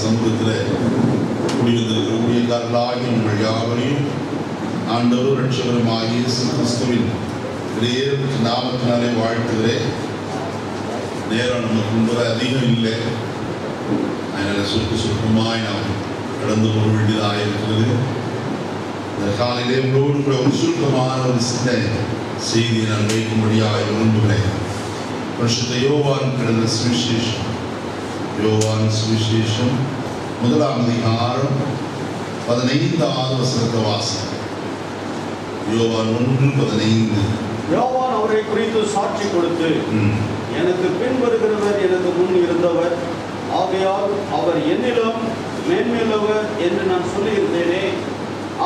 சமூகத்தில் குடியிருந்திருக்கிற ஊழியக்காரர்களாகிய உங்கள் யாவரையும் ஆண்டவர் ரட்சகருமாகிய இயேசு கிறிஸ்துவின் நாமத்தினாலே வாழ்த்துகிறேன். நேரம் நமக்கு முன்பு அதிகம் இல்லை, அதனால் சுருக்கமாய் நாம் கடந்து போக வேண்டியதாக இருக்கிறது. இந்த காலையிலே உங்களோடு கூட ஒரு சுருக்கமான ஒரு சின்ன செய்தியை நான் வைக்கும்படியாக விரும்புகிறேன். பரிசுத்த யோவான் எழுதின சுவிசேஷம், யோவான் சுவிசேஷம் 1ஆம் அதிகாரம் 15வது வசனத்தை வாசிக்கிறேன். யோவான் 1:15. யோவான் அவரை குறித்து சாட்சி கொடுத்து, எனக்கு பின் வருகிறவர் எனக்கு முன் இருந்தவர், ஆகையால் அவர் என்னிலும் மேன்மையுள்ளவர் என்று நான் சொல்லியிருந்தேனே,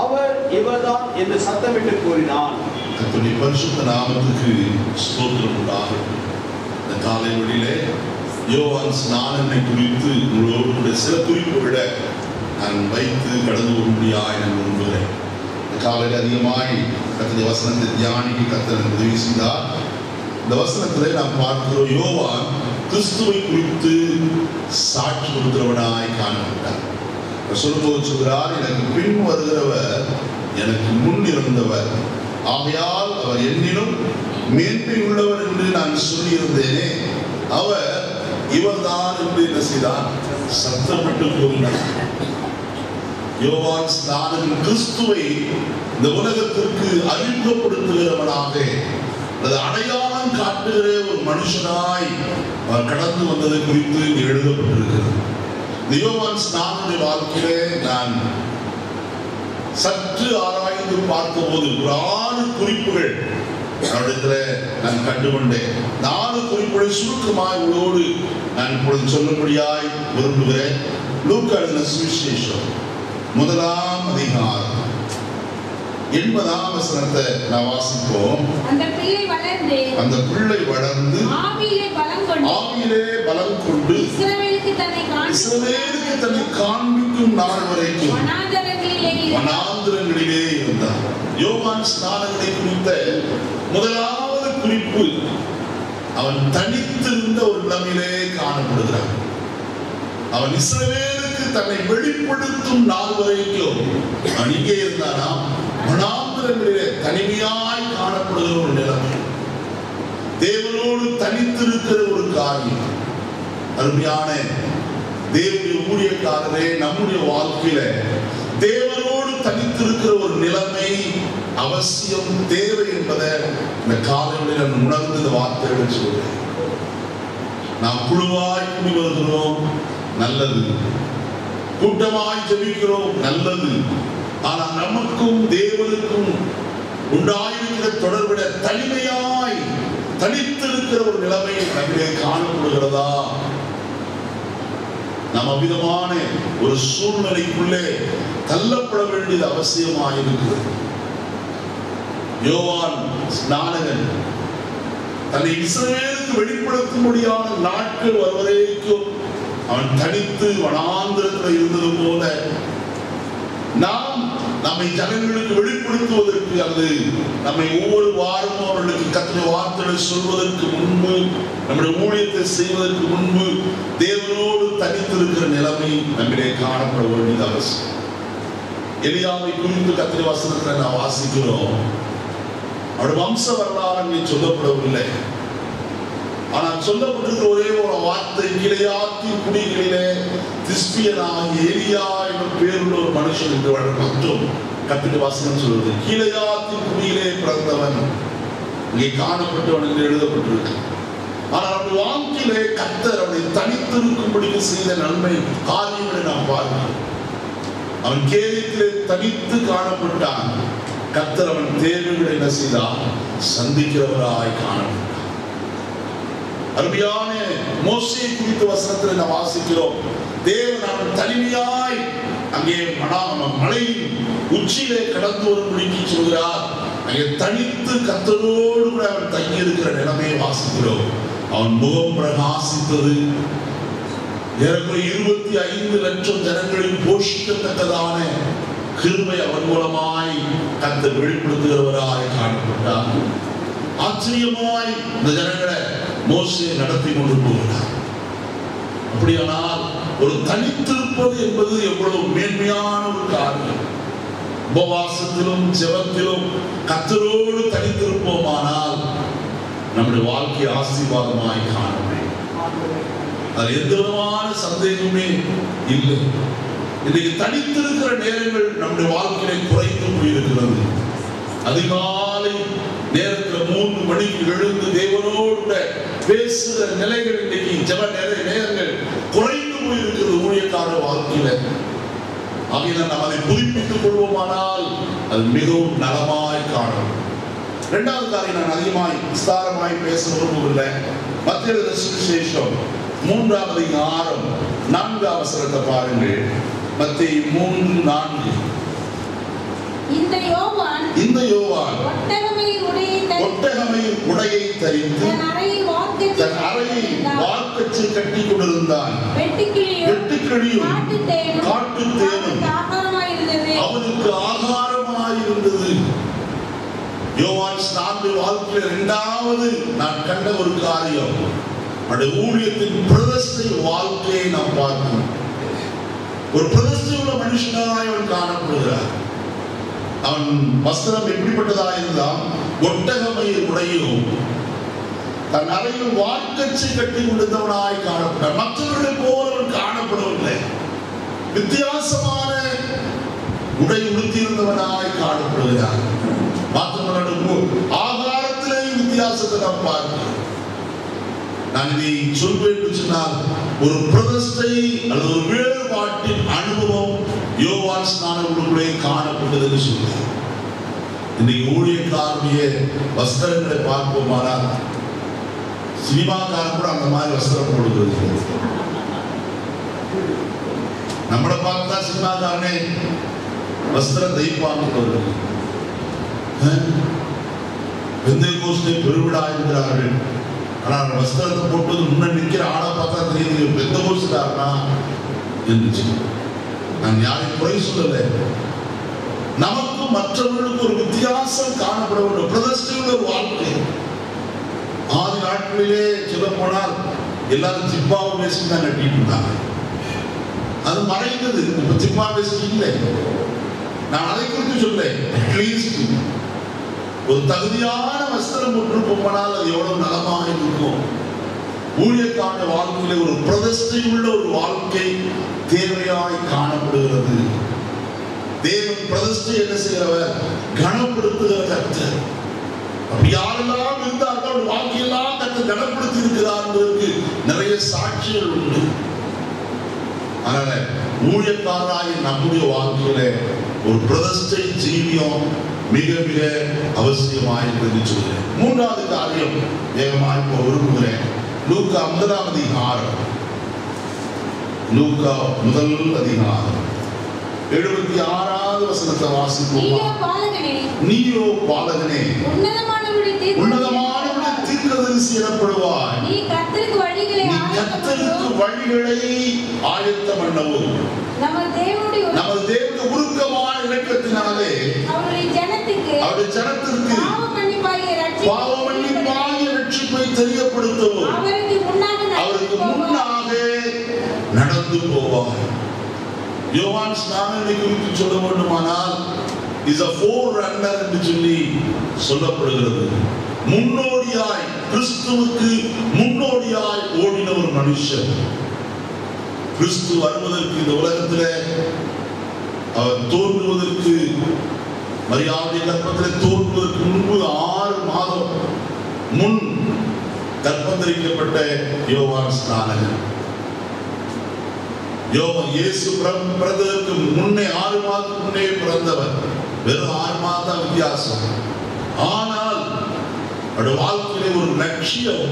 அவர் இவர்தான் என்று சத்தமிட்டு கூறினான். கர்த்தருடைய பரிசுத்த நாமத்துக்கு ஸ்தோத்திரம் உண்டாகட்டும். இந்த காலை வேளையிலே யோவான் ஸ்நானனை குறித்து உங்களோடு கூட சில குறிப்புகளை நான் வைத்து கடந்து வரும்படியாக நான் விரும்புகிறேன். இந்த காலையில் அதிகமாய் கர்த்தருடைய வசனத்தை தியானிக்க கர்த்தர் உதவி செய்தார். இந்த வசனத்திலே நாம் பார்க்கிறோம், யோவான் கிறிஸ்துவை குறித்து சாட்சி கொடுக்கிறவனாய் காணப்பட்டார். சொல்லும்போது சொல்கிறார், எனக்கு பின் வருகிறவர் எனக்கு முன் இருந்தவர், ஆகையால் அவர் என்னிலும் மேன்மை உள்ளவர் என்று நான் சொல்லியிருந்தேனே, அவர் இவர்தான் என்று என்ன செய்தார்? சத்தமிட்டு கூறினார். யோவான் ஸ்நானன் கிறிஸ்துவை இந்த உலகத்திற்கு அறிமுகப்படுத்துகிறவனாக, அது அடையாளம் காட்டுகிற ஒரு மனுஷனாய் அவர் கடந்து வந்ததை குறித்து எழுதப்பட்டிருக்கிறது. யோவான் ஸ்நானனுடைய வாழ்க்கையிலே நான் சற்று ஆராய்ந்து பார்த்தபோது ஒரு 6 குறிப்புகள் நான் கண்டுகொண்டேன். 4 குறிப்புகளை சுருக்கமாய் உங்களோடு நான் இப்பொழுது சொல்லும்படியாய் விரும்புகிறேன். லூக்கா எழுதின சுவிசேஷம் 1ஆம் அதிகாரம் 80ஆம் வசனத்தை நான் வாசிப்போம். அந்த பிள்ளை வளர்ந்து ஆவியிலே பலம் கொண்டு இஸ்ரவேலுக்கு தன்னை காண்பிக்கும் நாள் வரைக்கும் வனாந்தரங்களிலே இருந்தார். யோவான் ஸ்நானனை குறித்த முதலாவது குறிப்பு, அவன் தனித்திருந்த ஒரு நிலையிலே காணப்படுகிறான். அவன் இஸ்ரவேலுக்கு தன்னை வெளிப்படுத்தும் நாள் வரைக்கும் அவன் இங்கே இருந்தானா, வனாந்தரங்களிலே தனிமையாய் காணப்படுகிற ஒரு நிலைமை, தேவனோடு தனித்திருக்கிற ஒரு காரியம். அருமையான தேவனுடைய ஊழியக்காரரே, நம்முடைய வாழ்க்கையில தேவனோடு தனித்திருக்கிற ஒரு நிலைமை அவசியம், தேவை என்பதை இந்த காலையில் நான் உணர்ந்து இந்த வார்த்தைகளை சொல்கிறேன். நாம் குழுவாய் கூடி வருகிறோம், நல்லது. கூட்டமாய் ஜெபிக்கிறோம், நல்லது. ஆனால் நமக்கும் தேவனுக்கும் உண்டாயிருக்கிற தொடர்பிட தனிமையாய் தனித்திருக்கிற ஒரு நிலைமை நம்மிலே காணப்படுகிறதா? நாம் அவ்விதமான ஒரு சூழ்நிலைக்குள்ளே தள்ளப்பட வேண்டியது அவசியமாயிருக்கிறது. யோவான் ஸ்நானகன் தன்னை இஸ்ரவேலுக்கு வெளிப்படுத்தும்படியான நாட்கள் வருவதற்கும் அவன் தனித்து வனாந்தரத்தில் இருந்தது போல நாம் நம்மை ஜனங்களுக்கு வெளிப்படுத்துவதற்கு, அல்லது நம்மை ஒவ்வொரு வாரமும் அவர்களுக்கு கர்த்தருடைய வார்த்தைகளை சொல்வதற்கு முன்பு, நம்முடைய ஊழியத்தை செய்வதற்கு முன்பு தேவனோடு தனித்திருக்கிற நிலைமை நம்மிலே காணப்பட வேண்டியது அவசியம். எலியாவை குறித்து கர்த்தருடைய வசனத்தை நாம் வாசிக்கிறோம். அவருடைய வம்ச வரலாறு அங்கே சொல்லப்படவில்லை. ஆனால் சொல்லப்பட்டிருக்கிற ஒரே ஒரு வார்த்தை, கிளையாத்தின் குடிகளிலே திஸ்பியனாகிய எலியா என்ற பேருள்ள ஒரு மனுஷன் என்று மட்டும் கர்த்தருடைய வசனம் சொல்வது. கிளையாத்தின் குடியிலே பிறந்தவன் இங்கே காணப்பட்டவன் என்று எழுதப்பட்டிருக்கு. ஆனால் அவருடைய வாழ்க்கையிலே கர்த்தர் அவனை தனித்திருக்கும்படி செய்த நன்மை காரியங்களை நாம் பார்க்கிறோம். அவன் கேரியத்திலே தனித்து காணப்பட்டான். கர்த்தர் அவன் தேவைகளை என்ன செய்தார்? சந்திக்கிறவராய் காணப்பட்டான். அருமையான மோசே குறித்த வசனத்தில் நாம் வாசிக்கிறோம். தேவன் அவன் தனிமையாய் அங்கே மலையின் உச்சியிலே கடந்து வரும்படிக்கு சொல்கிறார். அங்கே தனித்து கர்த்தரோடு கூட அவன் தங்கி இருக்கிற நிலைமையை வாசிக்கிறோம். அவன் முகம் பிரகாசித்தது. ஏறக்குறைய 25 லட்சம் ஜனங்களில் போஷிக்கத்தக்கதான கிருபை அவன் மூலமாய் கர்த்தர் வெளிப்படுத்துகிறவராய் காணப்பட்டார். ஆச்சரியமாய் இந்த ஜனங்களை மோசே நடத்தி கொண்டு போகிறார். அப்படியானால் ஒரு தனித்திருப்பது என்பது எவ்வளவு மேன்மையான ஒரு காரியம். உபவாசத்திலும் ஜெபத்திலும் கர்த்தரோடு தனித்திருப்போமானால் நம்முடைய வாழ்க்கை ஆசீர்வாதமாய் காணவே அது எந்த விதமான சந்தேகமே இல்லை. இன்னைக்கு தனித்திருக்கிற நேரங்கள் நம்முடைய வாழ்க்கையை குறைந்து போயிருக்கிறது. அதிகாலை நேரத்தில் 3 மணிக்கு எழுந்து தேவனோடு பேசுகிற நிலைகள் இன்னைக்கு ஜெப நேரங்கள் குறைந்து போயிருக்கிறது ஊழியக்கார வாழ்க்கையில. ஆகையால் நாம் அதை புதுப்பித்துக் கொள்வோமானால் அது மிகவும் நலமாய் காணும். இரண்டாவது காரியம் நான் அதிகமாய் விஸ்தாரமாய் பேச விரும்பவில்லை. மத்தேயு சுவிசேஷம் 3ஆம் அதிகாரம் 4ஆம் வசனத்தை பாருங்கள். மத்தேயு 3:4. இந்த யோவான் ஒட்டகமையின் உடையை தரித்து தன் அறையில் வார்க்கச்சு கட்டி கொண்டிருந்தான். வெட்டுக்கிளியும் காட்டுத்தேனும் அவனுக்கு ஆகாரமாயிருந்தது. யோவான் ஸ்நானனுடைய வாழ்க்கையில் இரண்டாவது நான் கண்ட ஒரு காரியம், அவருடைய ஊழியத்தின் பிரதிஷ்டை வாழ்க்கையை நாம் பார்க்கிறோம். ஒரு பிரதிஷ்டை உள்ள மனுஷனாய் அவன் காணப்படுகிறார். அவன் வஸ்திரம் எப்படிப்பட்டதா இருந்தால் ஒட்டகமயிர் உடையும் தன் அறையில் வார்க்கச்சை கட்டி கொடுத்தவனாய் காணப்பட்டார். மற்றவர்களை போல அவன் காணப்படவில்லை. வித்தியாசமான உடை உடுத்தியிருந்தவனாய் காணப்படுகிறார். ஆகாரத்திலே வித்தியாசத்தை நாம் பார்க்கிறோம். நான் இதை சொல்வேன் என்று சொன்னால் ஒரு பிரதிஷ்டை அல்லது ஒரு வேறுபாட்டின் அனுபவம் யோவான் ஸ்நானனுக்குள்ளே காணப்பட்டது என்று சொல்றார். இன்னைக்கு ஊழியக்காரனுடைய வஸ்திரங்களை பார்ப்போமானால் சினிமாக்காரன் கூட அந்த மாதிரி வஸ்திரம் போடுகிறது. நம்மளை பார்த்தா சினிமாக்காரனே வஸ்திரம் தைப்பாங்க. பெந்தேகோஸ்தே பெருவிழா இருக்கிறார்கள், ஆனால் வஸ்திரத்தை போட்டு முன்ன நிற்கிற ஆளை பார்த்தா தெரியுது பெந்தேகோஸ்தேக்காரனா என்று. நான் யாரையும் குறை சொல்லலை. நமக்கும் மற்றவர்களுக்கு ஒரு வித்தியாசம் காணப்பட வேண்டும். பிரதிஷ்டையுள்ள ஒரு வாழ்க்கை. ஆதி நாட்களிலே சொல்ல போனால் எல்லாரும் ஜிப்பாவை வேஷ்டி தான் கட்டிட்டு இருந்தாங்க. அது மறைந்தது. இப்ப ஜிப்பா வேஷ்டி இல்லை. நான் அதை குறித்து சொல்றேன். அட்லீஸ்ட் ஒரு தகுதியான வஸ்திரம் போட்டு போனால் அது எவ்வளவு நலமாக இருக்கும். ஊழியக்கான வாழ்க்கையில ஒரு பிரதிஷ்டை உள்ள ஒரு வாழ்க்கை தேவையாய் காணப்படுகிறது. தேவன் பிரதிஷ்டை என்ன செய்கிறவர்? கனப்படுத்துகிற கர்த்தர். அப்படி யாரெல்லாம் இருந்தார்கள் வாழ்க்கையெல்லாம் கர்த்தர் கனப்படுத்தி இருக்கிறார் என்பதற்கு நிறைய சாட்சிகள் உண்டு. அதனால ஊழியக்காரராய் நம்முடைய வாழ்க்கையில ஒரு பிரதிஷ்டை ஜீவியம் மிக மிக அவசியமாய் என்று சொல்கிறேன். மூன்றாவது காரியம் வேகமாய் போக விரும்புகிறேன். லூக்கா 1ஆம் அதிகாரம், லூக்கா 1 அதிகாரம் 76வது வசனத்தை வாசிப்போம். நீயோ பாலகனே உன்னதமானவருடைய தீர்க்கதரிசி எனப்படுவாய். நீ கர்த்தருக்கு வழிகளை ஆயத்தம் பண்ணவும் நமது தேவனுடைய உருக்கமான இரக்கத்தினாலே அவருடைய ஜனத்திற்கு பாவ மன்னிப்பாகிய ரட்சிப்பை தெரியப்படுத்தவும் அவருக்கு முன்னாக நடந்து போவார். யோவான் ஸ்நானனை குறித்து சொல்ல வேண்டுமானால் இஸ் a forerunner என்று சொல்லி சொல்லப்படுகிறது. முன்னோடியாய், கிறிஸ்துவுக்கு முன்னோடியாய் ஓடின ஒரு மனுஷன். கிறிஸ்து வருவதற்கு இந்த உலகத்திலே அவர் தோன்றுவதற்கு, மரியாதை கர்ப்பத்திலே தோன்றுவதற்கு முன்பு 6 மாதம் முன் கர்ப்பந்தரிக்கப்பட்ட யோவான் ஸ்நானகன். இயேசு பிறந்ததற்கு முன்னே 6 மாதத்துக்கு முன்னே பிறந்தவர். வெறும் 6 மாதம் வித்தியாசம். ஆனால் அவருடைய வாழ்க்கையிலே ஒரு லட்சியம்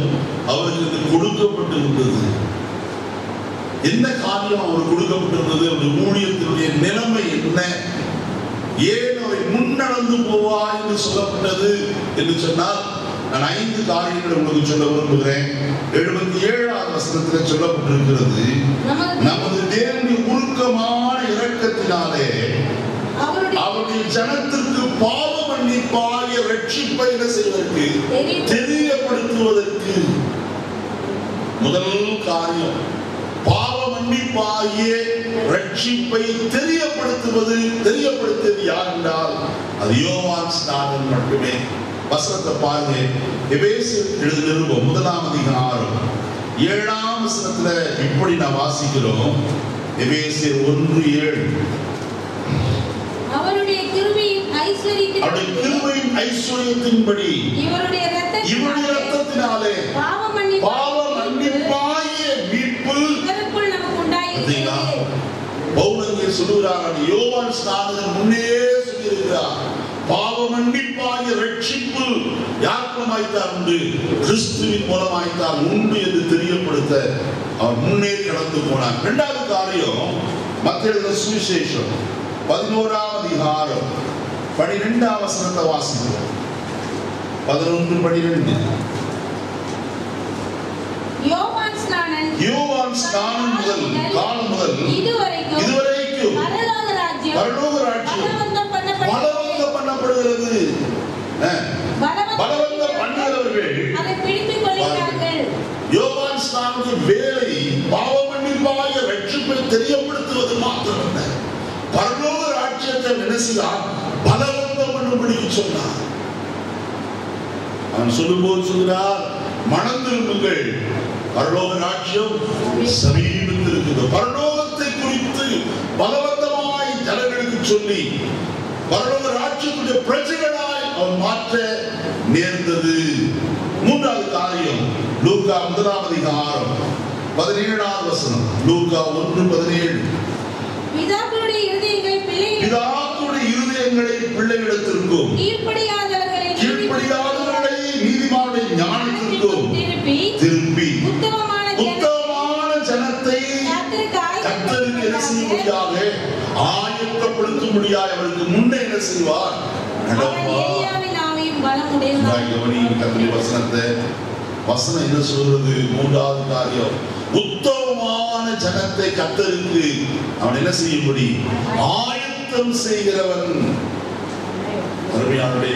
அவருக்கு கொடுக்கப்பட்டிருந்தது. என்ன காரியம் அவர் கொடுக்கப்பட்டிருந்தது? அவருடைய ஊழியத்தினுடைய நிலைமை என்ன? ஏன் அவரை முன்னடந்து போவாய் என்று சொல்லப்பட்டது என்று சொன்னால் நான் 5 காரியங்களை உங்களுக்கு சொல்ல விரும்புகிறேன். 77வது வசனத்தில் சொல்லப்பட்டிருக்கிறது, நமது தேவனுடைய உருக்கமான இரக்கத்தினாலே அவருடைய ஜனத்திற்கு பாவ மன்னிப்பாகிய ரட்சிப்பை செய்வதற்கு தெரியப்படுத்துவதற்கு. முதல் காரியம் பாவ மன்னிப்பாகிய ரட்சிப்பை தெரியப்படுத்தியது யார் என்றால் அது யோவான் ஸ்நானன் மட்டுமே. வசனத்தை பாருங்க. எபேசியர் எழுதின நிருபம் 1ஆம் அதிகாரம் 7ஆம் வசனத்துல இப்படி நான் வாசிக்கிறோம். எபேசியர் 1:7. அவருடைய கிருபையின் ஐஸ்வரியத்தின்படி இவருடைய இரத்தத்தினாலே பாவ மன்னிப்பாகிய மீட்பு நமக்கு உண்டாயிருக்கிறது. பவுலங்கே சொல்லுகிறார், யோவான் ஸ்நானகன் முன்னே சொல்லியிருக்கிறார், பாவ மன்னிப்பாகிய ரட்சிப்பு யார் மூலமாய்த்தான் உண்டு? கிறிஸ்துவின் மூலமாய்த்தான் உண்டு என்று தெரியப்படுத்த அவர் முன்னே கடந்து போனார். இரண்டாவது காரியம், மத்தேயு சுவிசேஷம் 11ஆம் அதிகாரம் 12ஆம் வசனத்தை வாசிக்கிறோம். 11:12. யோவான் ஸ்நானன் முதல் காலம் முதல் இதுவரைக்கும் பரலோக ராஜ்யம் பலவந்தம் பண்ணப்படுகிறது. பலவந்தம் பண்ணுகிறவர்கள் அதை பிடித்துக் கொள்கிறார்கள். யோவான் ஸ்நானனுடைய வேலை பாவ மன்னிப்பாகிய ரட்சிப்பை தெரியப்படுத்துவது மாத்திரமல்ல, பரலோக ராஜ்யத்தை நினைச்சால் பலவந்தம் பண்ணும்படி சொன்னார். அவன் சொல்லும்போது சொல்கிறார், மனம் திரும்புங்கள், பரலோக ராஜ்யம் சமீபத்தில் இருக்குது. பரலோகத்தை குறித்து பலவந்தமாய் ஜனங்களுக்கு சொல்லி பரலோக ராஜ்யத்துடைய பிரஜைகளாய் அவன் மாற்ற நேர்ந்தது. மூன்றாவது காரியம், லூக்கா 1ஆம் அதிகாரம் 17ஆம் வசனம். லூக்கா 1:17. பிதாக்களுடைய இருதயங்களை பிள்ளைகளிடத்திற்கும் கீழ்ப்படியாதவர்களை நீதிமானுடைய ஞானத்திற்கும் திருப்பி உத்தமமான ஜனத்தை கர்த்தருக்கு என்ன செய்யும்படியாக ஆயத்தப்படுத்தும்படியாக அவருக்கு முன்னே என்ன செய்வார்? வசனம் என்ன சொல்றது? மூன்றாவது காரியம், உத்தமமான ஜனத்தை கர்த்தருக்கு அவன் என்ன செய்யும்படி ஆயத்தம் செய்கிறவன். அருமையானவர்களே,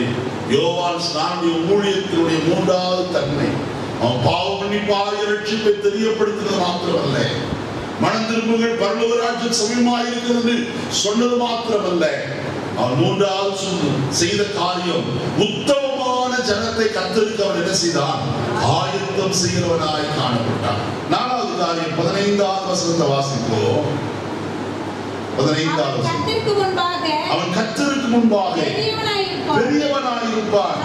யோவான் ஸ்நானனுடைய ஊழியத்தினுடைய மூன்றாவது தன்மை, அவன் பாவ மன்னிப்பாகிய ரட்சிப்பை தெரியப்படுத்துவது மாத்திரமல்ல, மனம் திரும்புங்கள், பரலோக ராஜ்யம் சமீபமாக இருக்கிறது சொன்னது மாத்திரமல்ல, அவன் மூன்றாவது செய்த காரியம், உத்தமமான ஜனத்தை கர்த்தருக்கு அவன் என்ன செய்தான்? ஆயத்தம் செய்கிறவனாய் காணப்பட்டான். நாலாவது காரியம், 15ஆம் வசனத்தை வாசிப்போம். 15ஆம் வசனம், அவன் கர்த்தருக்கு முன்பாக பெரியவனாயிருப்பான்,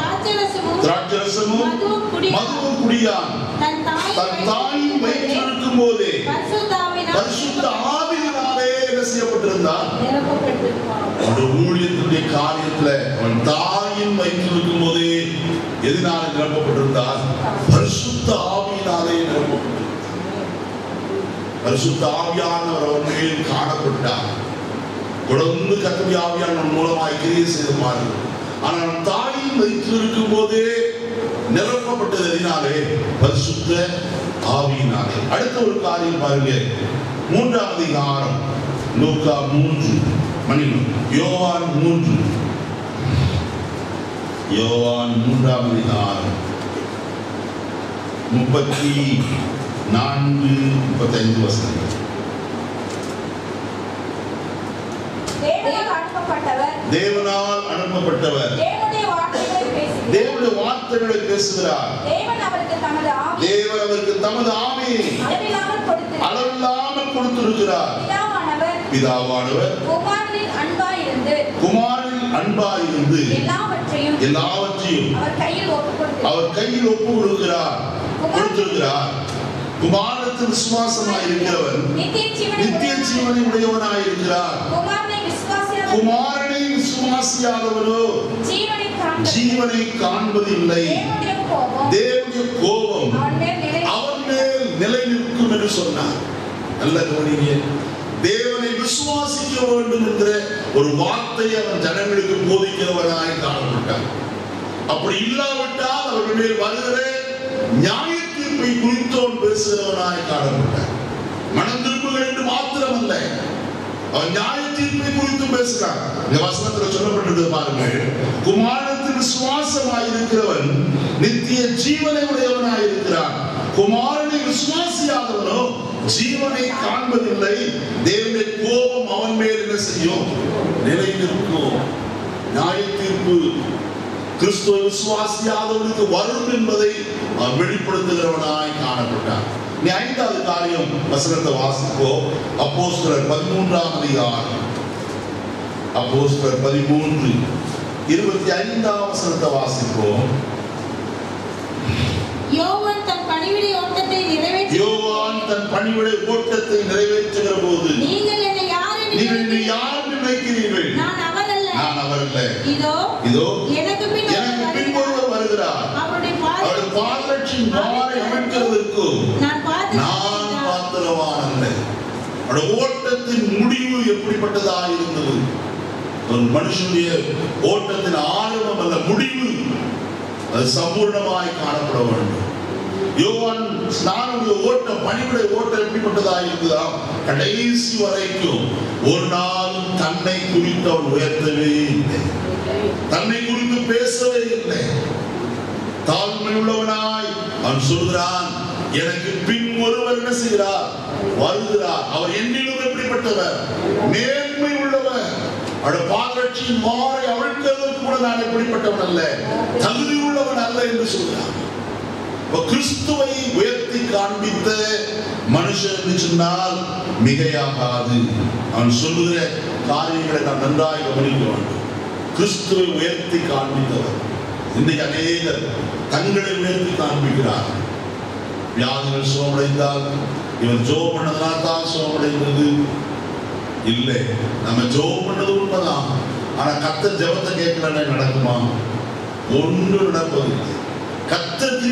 திராட்சரசமும் மதுவும் குடியான், தன் தாயின் வயிற்றில் இருக்கும் போதே பரிசுத்த ஆவியினாலே என்ன செய்யப்பட்டிருந்தான்? அவனுடைய ஊழியத்துடைய காரியத்துல அவன் தாயின் வயிற்றில் இருக்கும் போதே எதனால நிரப்பப்பட்டிருந்தான்? பரிசுத்த ஆவியினாலே நிரப்பப்பட்டிருந்தான். பரிசுத்த ஆவியானவர் அவன் மேல் காணப்பட்டார். தொடர்ந்து கர்த்தருடைய ஆவியானவர் மூலமாய் கிரியை செய்து மாறும். ஆனால் தாயின் வயிற்றில் இருக்கும் போதே நிரப்பப்பட்டது எதனாலே? பரிசுத்த ஆவியினாலே. அடுத்த ஒரு காரியம் பாருங்க, 3ஆம் அதிகாரம், லூக்கா 3, யோவான் 3, யோவான் 3ஆம் அதிகாரம் 34-35 வசனங்கள். தேவனால் அனுப்பப்பட்டவர் தேவனுடைய வார்த்தைகளை பேசுகிறார். தேவன் அவருக்கு தமது ஆவியை அளவில்லாமல் கொடுத்திருக்கிறார். பிதாவானவர் குமாரனில் அன்பாயிருந்து எல்லாவற்றையும் அவர் கையில் ஒப்பு கொடுத்திருக்கிறார். குமாரத்தில் விசுவாசமாய் இருக்கிறவன் நித்திய ஜீவனை உடையவனாயிருக்கிறார். குமாரனை விசுவாசியாதவரோ ஜீவனை காண்பதில்லை. தேவனுடைய கோபம் அவன் மேல் நிலை நிற்கும் என்று சொன்னார். நல்ல கவனிங்க, தேவனை விசுவாசிக்க வேண்டும் என்ற ஒரு வார்த்தையை அவன் ஜனங்களுக்கு போதிக்கிறவனாய் காணப்பட்டார். அப்படி இல்லாவிட்டால் அவர்கள் மேல் வருகிற நியாய தீர்ப்பை குறித்தோன் பேசுகிறவனாய் காணப்பட்டார். மனம் திரும்புகள் என்று மாத்திரமல்ல, அவன் நியாய தீர்ப்பை குறித்து பேசுகிறான். இந்த வசனத்தில் சொல்லப்பட்டது பாருங்கள், குமாரத்தில் விசுவாசமாய் இருக்கிறவன் நித்திய ஜீவனை உடையவனாய் இருக்கிறான். குமாரனை விசுவாசியாதவனோ ஜீவனை காண்பதில்லை. தேவனுடைய கோபம் அவன் மேல் என்ன செய்யும்? நிலை நிற்கும். நியாய தீர்ப்பு கிறிஸ்துவ விசுவாசியாதவனுக்கு வரும் என்பதை அவன் வெளிப்படுத்துகிறவனாய் காணப்பட்டான். நீ 5வது காரியம் வசனத்தை வாசிப்போம். அப்போஸ்தலர் 13ஆம் அதிகாரம், அப்போஸ்தலர் 13:25 வசனத்தை வாசிப்போம். யோவான் தன் பணிவிடை ஓட்டத்தை நிறைவேற்றுகிற போது நீங்கள் என்னை யார் நினைக்கிறீர்கள்? நான் அவர் அல்ல. இதோ எனக்கு பின் ஒருவர் வருகிறார். அவருடைய பாதரட்சியின் வாரை அமைக்கிறதற்கு நான் பாத்திரவான் அல்ல. அவருடைய ஓட்டத்தின் முடிவு எப்படிப்பட்டதாக இருந்தது? ஒரு மனுஷனுடைய ஓட்டத்தின் ஆரம்பம் அல்ல, முடிவு அது சம்பூர்ணமாய் காணப்பட வேண்டும். யோவான் ஸ்நானனுடைய ஓட்டம், பணிவிடை ஓட்டம் எப்படிப்பட்டதாக இருந்ததா? கடைசி வரைக்கும் ஒரு நாளும் தன்னை குறித்து அவன் உயர்த்தவே இல்லை, தன்னை குறித்து பேசவே இல்லை. தாழ்மை உள்ளவனாய் அவன் சொல்கிறான், எனக்கு பின் ஒருவர் என்ன செய்கிறார்? வருகிறார். அவர் என்னிலும் எப்படிப்பட்டவர்? மேன்மை உள்ளவர். அவருடைய பாதரட்சியின் வாரை அவிழ்க்கிறதற்கு கூட நான் எப்படிப்பட்டவன் அல்ல, தகுதி உள்ளவன் அல்ல என்று சொல்கிறார். கிறிஸ்துவை உயர்த்தி காண்பித்த மனுஷன் என்று சொன்னால் மிகையாகாது. அவன் சொல்லுகிற காரியங்களை நாம் நன்றாக கவனிக்க வேண்டும். கிறிஸ்துவை உயர்த்தி காண்பித்தவர். இன்றைக்கு அநேகர் தங்களை உயர்த்தி காண்பிக்கிறார். வியாதிகள் சுகமடைந்தால் இவன் ஜோம் பண்ணதுனால் தான் சுகமடைந்தது இல்லை. நம்ம ஜோம் பண்ணது உண்மைதான், ஆனா கர்த்தர் ஜெபத்தை கேட்கலன்னா நடக்குமா? ஒன்று நடப்பதில்லை. கர்த்தருக்கு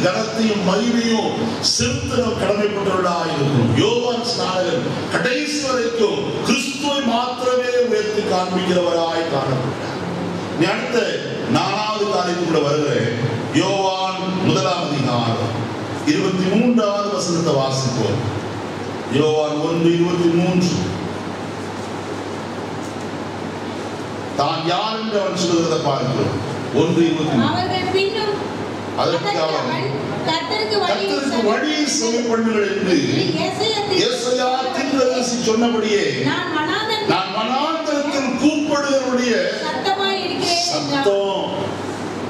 கனத்தையும் மகிமையும் செலுத்த கடமைப்பட்டவர்களாக இருக்கும். யோவான் ஸ்நானகன் கடைசி வரைக்கும் கிறிஸ்துவை மாத்திரமே உயர்த்தி காண்பிக்கிறவராய் காணப்பட்டார். நீ அடுத்த 4வது காரியத்துக்குள்ள வருகிறேன். யோவான் 1ஆம் அதிகாரம் 23வது வசனத்தை வாசிப்போம். யோவான் 1:23. தான் யார் என்று அவன் சொல்லுகிறதை பார்க்கிறோம். 1:23. கர்த்தருக்கு வழியை செவிப்பண்ணுங்கள் என்று ஏசாயா தீர்க்கதரிசி சொன்னபடியே நான் வனாந்தரத்தில் கூப்பிடுகிறவருடைய சத்தம்.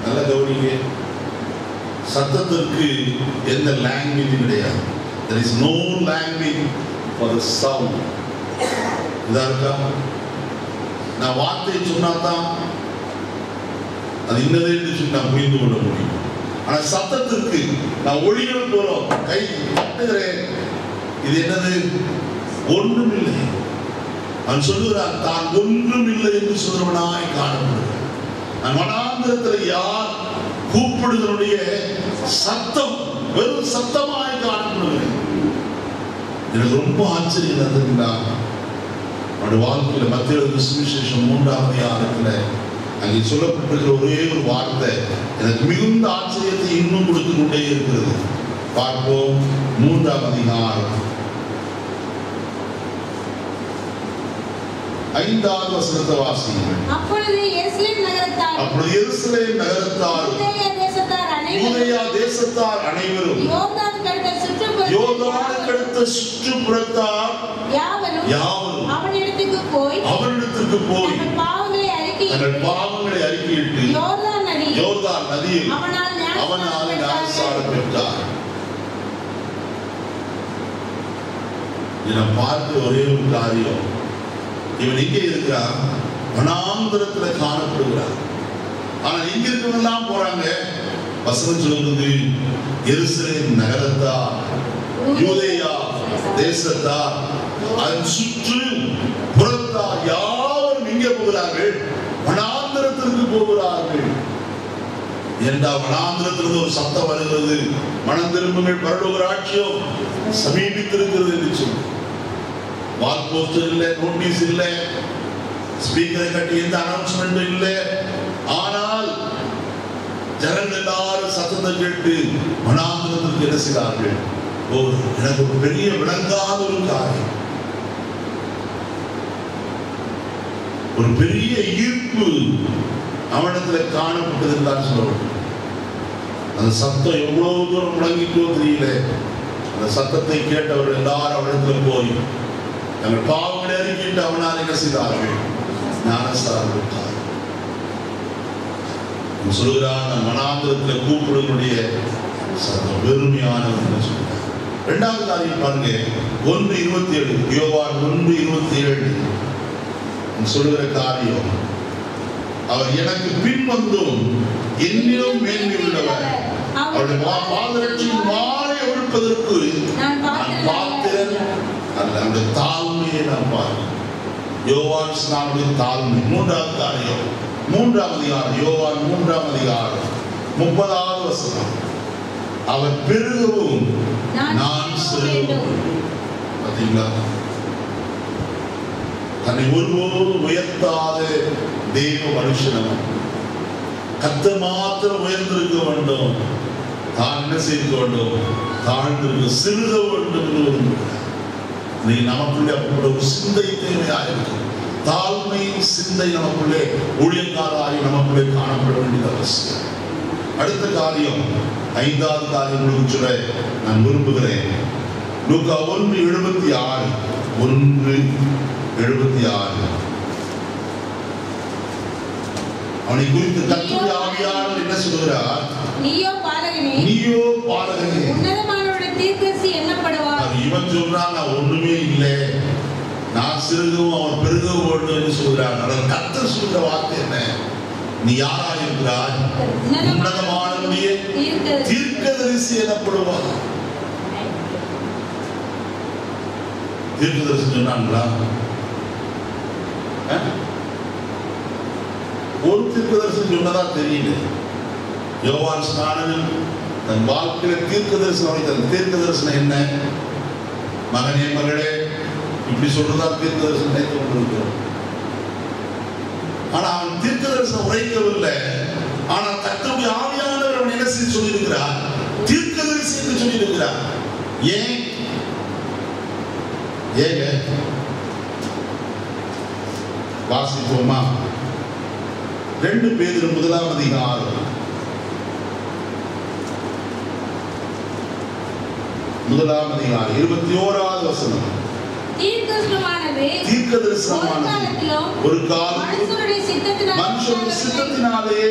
நல்ல கவனிங்க, சத்தத்திற்கு எந்த லாங்குவேஜ் கிடையாது. There is no language for the sound. இதா இருக்கா? நான் வார்த்தை சொன்னாதான் அது இன்னதே என்று சொல்லி நான் புரிந்து கொள்ள முடியும். ஆனா சத்தத்திற்கு நான் ஒளிகள் போறோம், கை தட்டுகிறேன், இது என்னது? ஒன்றும் இல்லை. அவன் சொல்லுகிறான், தான் ஒன்றும் இல்லை என்று சொல்றவனாய் காணப்படுகிறான். நான் வனாந்திரத்தில் யார் கூப்பிடுதலுடைய சத்தம், வெறும் சத்தமாய் காணப்படுகிறேன். எனக்கு ரொம்ப ஆச்சரியம் இருந்ததுன்னா, அவருடைய வாழ்க்கையில மத்திய சுவிசேஷம் 3ஆம் அதிகாரத்துல அங்கே சொல்லப்பட்டிருக்கிற ஒரே ஒரு வார்த்தை எனக்கு மிகுந்த ஆச்சரியத்தை இன்னும் கொடுத்து கொண்டே இருக்கிறது. பார்ப்போம். 3ஆம் அதிகாரம் 5வது வசனத்தை வாசியுங்கள். அப்பொழுது எருசலேம் நகரத்தார் யூதேயா தேசத்தார் அனைவரும் யோர்தானுக்கு அடுத்த சுற்றுப்புறத்தார் யாவரும் அவனிடத்துக்கு போய் தங்கள் பாவங்களை அறிக்கையிட்டு யோர்தான் நதியில் அவனால் ஞானஸ்நானம் பெற்றார். இதை பார்த்து ஒரே ஒரு காரியம், இவன் இங்கே இருக்கிறான், வனாந்திரத்துல காணப்படுகிறார். ஆனா இங்க இருக்கவெல்லாம் போறாங்க. வசனம் சொல்லுது, எருசலேம் நகரத்தார் யூதேயா தேசத்தார் அதன் சுற்று புறத்தார் யாரும் இங்கே போகிறார்கள், வனாந்திரத்திற்கு போகிறார்கள். ஏண்டா வனாந்திரத்திலிருந்து ஒரு சத்தம் வருகிறது, மனம் திரும்புங்கள் பரலோக ராஜ்யம் சமீபித்திருக்கிறது என்று சொல்லி. வால் போஸ்டர் இல்லை, நோட்டீஸ் இல்லை, ஸ்பீக்கரை கட்டி எந்த அனௌன்ஸ்மெண்ட் இல்லை. ஆனால் ஜனங்கள் எல்லாரும் சத்தத்தை கேட்டு வனாந்திரத்திற்கு என்ன செய்தார்கள்? எனக்கு ஒரு பெரிய விளங்காத ஒரு காரியம், ஒரு பெரிய ஈர்ப்பு அவனிடத்துல காணப்பட்டது என்றால் சொல்லப்படும். அந்த சத்தம் எவ்வளவு தூரம் முழங்கிட்டோ தெரியல, அந்த சத்தத்தை கேட்டவர்கள் எல்லாரும் அவரிடத்தில் போய் தங்கள் பாவங்களை அறிக்கிட்டு அவனால் என்ன செய்தார்கள்? ஞானஸ்தானம் பெற்றார்கள். சொல்கிறார், நான் வனாந்திரத்தில் கூப்பிடுவனுடைய சத்தம் வெறுமையானவர் என்று சொல்கிறார். இரண்டாவது காரியம் பாருங்க, 1:27, யோவான் 1:27 சொல்லுகிற காரியம், அவர் எனக்கு பின் வந்தும் என்னிலும் மேன்மை உள்ளவர், அவருடைய பாதரட்சியின் வாளை ஒழிப்பதற்கு நான் பார்த்தேன் அல்ல. அந்த தாழ்மையை நான் பார்க்கிறேன். யோவான் ஸ்நானுடைய தாழ்மை. மூன்றாவது காரியம், 3ஆம் அதிகாரம், யோவான் 3ஆம் அதிகாரம் 30வது வசனம், அவர் பெருகவும் நான் சிறுகவும். பார்த்தீங்களா? தன்னை ஒருபோதும் உயர்த்தாத தேவ மனுஷனவன். கர்த்தர் மாத்திரம் உயர்ந்திருக்க வேண்டும், தான் என்ன செய்ய வேண்டும்? தாழ்ந்திருக்க சிறுக வேண்டும் என்று விரும்புகிறார். நீ நமக்குள்ளே அப்படிப்பட்ட ஒரு சிந்தை தேவையாயிருக்கு. தாழ்மையின் சிந்தை நமக்குள்ளே ஊழியக்காராகி நமக்குள்ளே காணப்பட வேண்டியது அவசியம். அடுத்த காரியம், 5வது காரியம் உங்களுக்கு சொல்ல நான் விரும்புகிறேன். லூக்கா 1:76, 1:76. அவனை குறித்து கர்த்தருடைய ஆவியானவர் என்ன சொல்கிறார்? நீயோ பாலகனே, நீயோ பாலகனே, உன்னதமானவருடைய தீர்க்கதரிசி என்னப்படுவார். இவன் சொல்றான், நான் ஒண்ணுமே இல்லை, நான் சிறுகவும் அவர் பெருகவும் வேண்டும் என்று சொல்கிறார். ஆனால் கர்த்தர் சொல்ற வார்த்தை என்ன? நீ யாரா இருக்கிறாய்? உன்னதமானவருடைய தீர்க்கதரிசி எனப்படுவார். தீர்க்கதரிசி சொன்னாங்களா? ஒரு தீர்க்கதரிசனம் சொன்னதா தெரியல. யோவான் ஸ்நானகன் தன் வாழ்க்கையில தீர்க்கதரிசனம் வைத்தார். தீர்க்கதரிசனம் என்ன? மகனே மகளே, இப்படி சொல்றதா தீர்க்கதரிசனம் நினைத்து கொண்டிருக்கிறோம். ஆனா அவன் தீர்க்கதரிசனம் உரைக்கவில்லை. ஆனால் கர்த்தருடைய ஆவியானவர் அவன் என்ன செய்து சொல்லியிருக்கிறார்? தீர்க்கதரிசி என்று சொல்லியிருக்கிறார். ஏன்? ஏங்க வாசிப்போமா? 2 பேதுரு 1ஆம் அதிகாரம் 21வது வசனம். தீர்க்கதரிசனமானது ஒரு காலம் மனுஷனுடைய சித்தத்தினாலே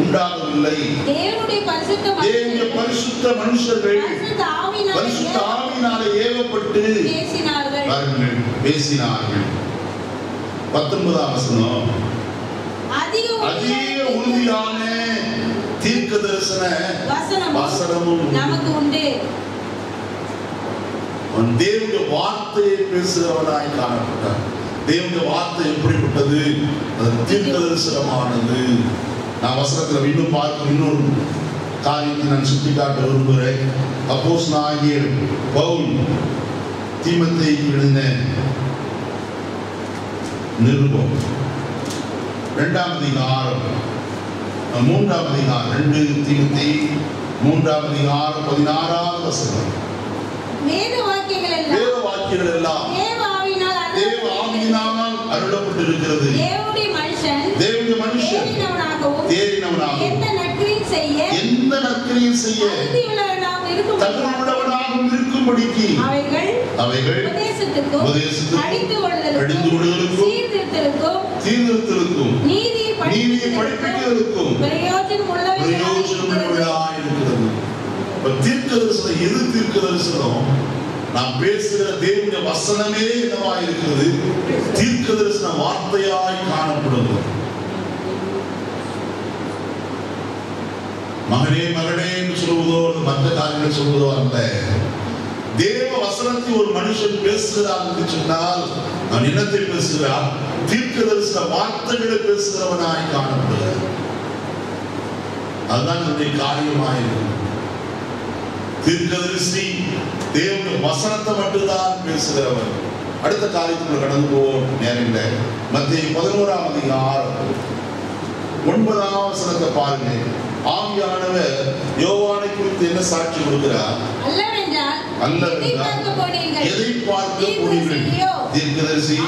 உண்டாகவில்லை. தேவனுடைய பரிசுத்த மனுஷர்கள் பரிசுத்த ஆவியினாலே ஏவப்பட்டு பேசினார்கள். 19ஆம் வசனம். அதிக உறுதியான தீர்க்கதரிசன வசனமும் நமக்கு உண்டு. அவன் தேவனுடைய வார்த்தையை பேசுகிறவனாய் காணப்பட்டான். தேவனுடைய வார்த்தை எப்படிப்பட்டது? அது தீர்க்கதரிசனமானது. நான் வசனத்தில் இன்னும் பார்க்க இன்னொரு காரியத்தை நான் சுட்டிக்காட்ட விரும்புகிறேன். அப்போஸ்தலனாகிய பவுல் தீமோத்தேயுக்கு எழுதின நிருபம் 2ஆம் அதிகாரம் 3ஆம் அதிகாரம் 2 தீமோத்தேயு 3ஆம் அதிகாரம் 16வது வசனம். வேத வாக்கியங்கள் எல்லாம் தேவ ஆவியினால் அருளப்பட்டிருக்கிறது. தேவனுடைய மனுஷன் தேறினவனாக எந்த நற்கிரியும் செய்ய தகுதியுள்ளவனாகவும் இருக்கும்படிக்கு அவைகள் உபதேசத்துக்கும் அடித்துக்கொள்ளுதலுக்கும் சீர்திருத்தலுக்கும் நீதியை படிப்பிக்கிறதுக்கும் பிரயோஜனமுள்ளதாக இருக்கிறது. தீர்க்கதரிசனம் எது? தீர்க்கதரிசனம் நாம் பேசுகிற தேவனுடைய வசனமே என்னவாய் இருக்கிறது? தீர்க்கதரிசன வார்த்தையாய் காணப்படுகிறது. மகனே மகனே என்று சொல்வதோ மற்ற காரியங்கள் சொல்வதோ அல்ல. தேவ வசனத்தை ஒரு மனுஷன் பேசுகிறான் என்று சொன்னால் அவன் என்னத்தை பேசுகிறான்? தீர்க்கதரிசன வார்த்தைகளை பேசுகிறவனாய் காணப்படுகிறார். அதுதான் என்னுடைய காரியமாயிருக்கும். தீர்க்கதரிசி தேவனுடைய வசனத்தை மட்டும்தான் பேசுகிறவன். அடுத்த காரியத்துக்குள்ள கடந்து போவோம், நேரம் இல்லை. மத்தேயு 11ஆம் அதிகாரம் 9ஆம் வசனத்தை பாருங்க. ஆவியானவர் யோவானை குறித்து என்ன சாட்சி கொடுக்கிறார்? எதை பார்க்க போனீர்கள்? தீர்க்கதரிசியை